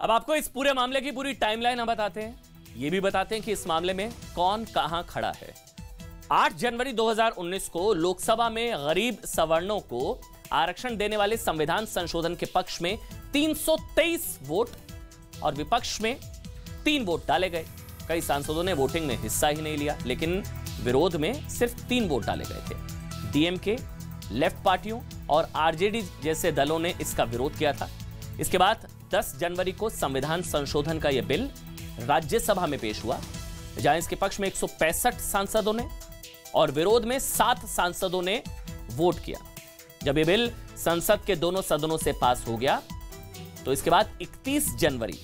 अब आपको इस पूरे मामले की पूरी टाइमलाइन हम बताते हैं, ये भी बताते हैं कि इस मामले में कौन कहां खड़ा है। 8 जनवरी 2019 को लोकसभा में गरीब सवर्णों को आरक्षण देने वाले संविधान संशोधन के पक्ष में 323 वोट और विपक्ष में 3 वोट डाले गए। कई सांसदों ने वोटिंग में हिस्सा ही नहीं लिया, लेकिन विरोध में सिर्फ 3 वोट डाले गए थे। डीएमके, लेफ्ट पार्टियों और आरजेडी जैसे दलों ने इसका विरोध किया था। इसके बाद 10 जनवरी को संविधान संशोधन का यह बिल राज्यसभा में पेश हुआ, जहां इसके पक्ष में 165 सांसदों ने और विरोध में 7 सांसदों ने वोट किया। जब यह बिल संसद के दोनों सदनों से पास हो गया तो इसके बाद 31 जनवरी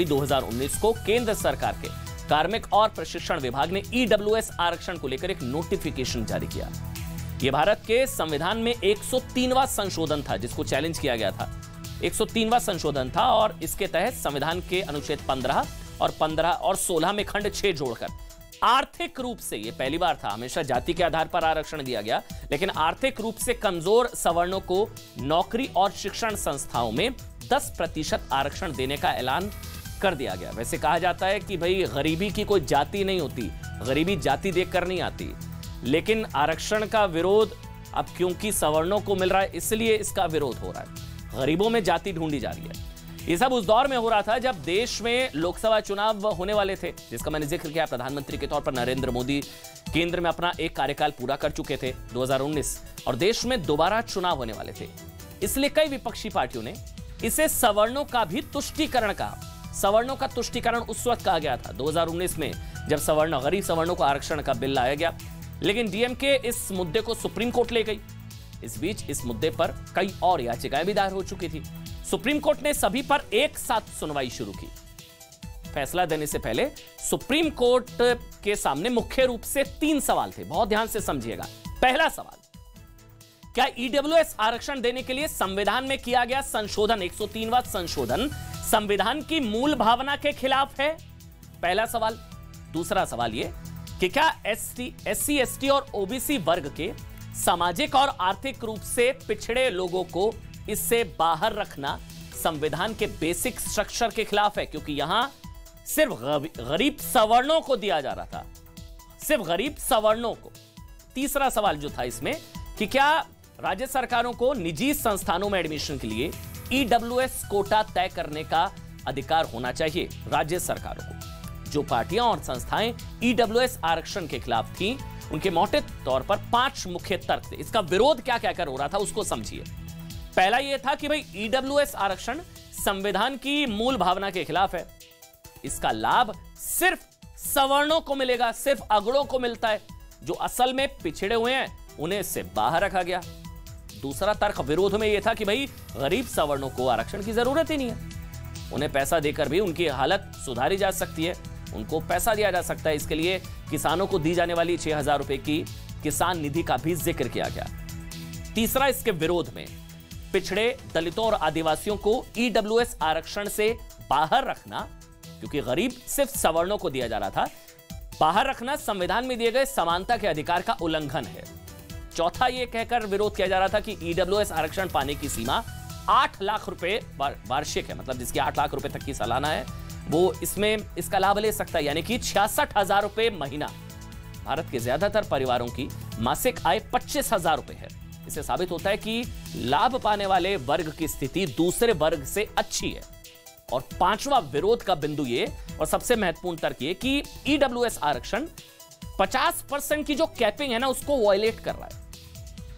2019 को केंद्र सरकार के कार्मिक और प्रशिक्षण विभाग ने ईडब्ल्यूएस आरक्षण को लेकर एक नोटिफिकेशन जारी किया। यह भारत के संविधान में 103वां संशोधन था, जिसको चैलेंज किया गया था। 103वां संशोधन था और इसके तहत संविधान के अनुच्छेद 15 और 16 में खंड 6 जोड़कर आर्थिक रूप से, यह पहली बार था, हमेशा जाति के आधार पर आरक्षण दिया गया, लेकिन आर्थिक रूप से कमजोर सवर्णों को नौकरी और शिक्षण संस्थाओं में 10% आरक्षण देने का ऐलान कर दिया गया। वैसे कहा जाता है कि भाई गरीबी की कोई जाति नहीं होती, गरीबी जाति देखकर नहीं आती, लेकिन आरक्षण का विरोध अब क्योंकि सवर्णों को मिल रहा है इसलिए इसका विरोध हो रहा है। गरीबों में जाति ढूंढी जा रही है। ये सब उस दौर में हो रहा था जब देश में लोकसभा चुनाव होने वाले थे, जिसका मैंने जिक्र किया। प्रधानमंत्री के तौर पर नरेंद्र मोदी केंद्र में अपना एक कार्यकाल पूरा कर चुके थे 2019, और देश में दोबारा चुनाव होने वाले थे। इसलिए कई विपक्षी पार्टियों ने इसे सवर्णों का भी तुष्टीकरण कहा। सवर्णों का तुष्टीकरण उस वक्त कहा गया था 2019 में, जब गरीब सवर्णों को आरक्षण का बिल लाया गया, लेकिन डीएमके इस मुद्दे को सुप्रीम कोर्ट ले गई। इस बीच इस मुद्दे पर कई और याचिकाएं भी दायर हो चुकी थी। सुप्रीम कोर्ट ने सभी पर एक साथ सुनवाई शुरू की। फैसला देने से पहले सुप्रीम कोर्ट के सामने मुख्य रूप से 3 सवाल थे, बहुत ध्यान से समझिएगा। पहला सवाल, क्या ईडब्ल्यूएस आरक्षण देने के लिए संविधान में किया गया संशोधन, 103वां संशोधन, संविधान की मूल भावना के खिलाफ है? पहला सवाल। दूसरा सवाल यह कि क्या एससी, एसटी और ओबीसी वर्ग के सामाजिक और आर्थिक रूप से पिछड़े लोगों को इससे बाहर रखना संविधान के बेसिक स्ट्रक्चर के खिलाफ है? क्योंकि यहां सिर्फ गरीब सवर्णों को दिया जा रहा था, सिर्फ गरीब सवर्णों को। तीसरा सवाल जो था इसमें कि क्या राज्य सरकारों को निजी संस्थानों में एडमिशन के लिए ईडब्ल्यूएस कोटा तय करने का अधिकार होना चाहिए राज्य सरकारों को। जो पार्टियां और संस्थाएं ईडब्ल्यूएस आरक्षण के खिलाफ थीं, उनके मोटे तौर पर 5 मुख्य तर्क थे। इसका विरोध क्या क्या कर हो रहा था उसको समझिए। पहला यह था कि भाई ईडब्ल्यूएस आरक्षण संविधान की मूल भावना के खिलाफ है, इसका लाभ सिर्फ सवर्णों को मिलेगा, सिर्फ अगड़ों को मिलता है, जो असल में पिछड़े हुए हैं उन्हें इससे बाहर रखा गया। दूसरा तर्क विरोध में यह था कि भाई गरीब सवर्णों को आरक्षण की जरूरत ही नहीं है, उन्हें पैसा देकर भी उनकी हालत सुधारी जा सकती है, उनको पैसा दिया जा सकता है। इसके लिए किसानों को दी जाने वाली 6000 रुपए की किसान निधि का भी जिक्र किया गया। तीसरा, इसके विरोध में पिछड़े दलितों और आदिवासियों को ईडब्ल्यूएस आरक्षण से बाहर रखना, क्योंकि गरीब सिर्फ सवर्णों को दिया जा रहा था, बाहर रखना संविधान में दिए गए समानता के अधिकार का उल्लंघन है। चौथा, यह कहकर विरोध किया जा रहा था कि ईडब्ल्यूएस आरक्षण पाने की सीमा 8 लाख रुपए वार्षिक है, मतलब जिसकी 8 लाख रुपए तक की सालाना है वो इसमें इसका लाभ ले सकता है, यानी कि 66,000 रुपए महीना। भारत के ज्यादातर परिवारों की मासिक आय 25,000 रुपए है। इससे साबित होता है कि लाभ पाने वाले वर्ग की स्थिति दूसरे वर्ग से अच्छी है। और 5वां विरोध का बिंदु ये, और सबसे महत्वपूर्ण तर्क ये, कि ईडब्ल्यूएस आरक्षण 50% की जो कैपिंग है ना, उसको वायलेट कर रहा है।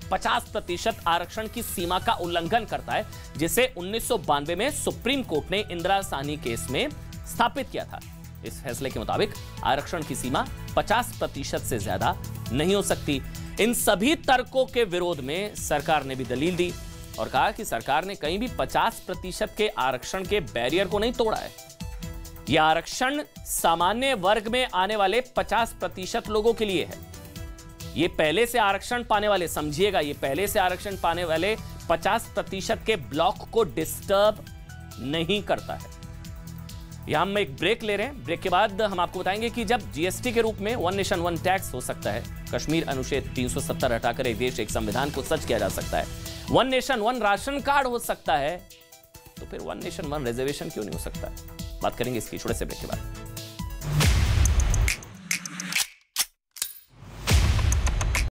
50% आरक्षण की सीमा का उल्लंघन करता है, जिसे 1992 में सुप्रीम कोर्ट ने इंदिरा साहनी केस में स्थापित किया था। इस फैसले के मुताबिक आरक्षण की सीमा 50% से ज्यादा नहीं हो सकती। इन सभी तर्कों के विरोध में सरकार ने भी दलील दी और कहा कि सरकार ने कहीं भी 50% के आरक्षण के बैरियर को नहीं तोड़ा है। यह आरक्षण सामान्य वर्ग में आने वाले 50% लोगों के लिए है। ये पहले से आरक्षण पाने वाले, समझिएगा, ये पहले से आरक्षण पाने वाले 50% के ब्लॉक को डिस्टर्ब नहीं करता है। यहां हम एक ब्रेक ले रहे हैं। ब्रेक के बाद हम आपको बताएंगे कि जब जीएसटी के रूप में वन नेशन वन टैक्स हो सकता है, कश्मीर अनुच्छेद 370 हटाकर एक देश एक संविधान को सच किया जा सकता है, one nation one ration card हो सकता है, तो फिर वन नेशन वन रिजर्वेशन क्यों नहीं हो सकता? बात करेंगे इसकी छोटे से ब्रेक के बाद।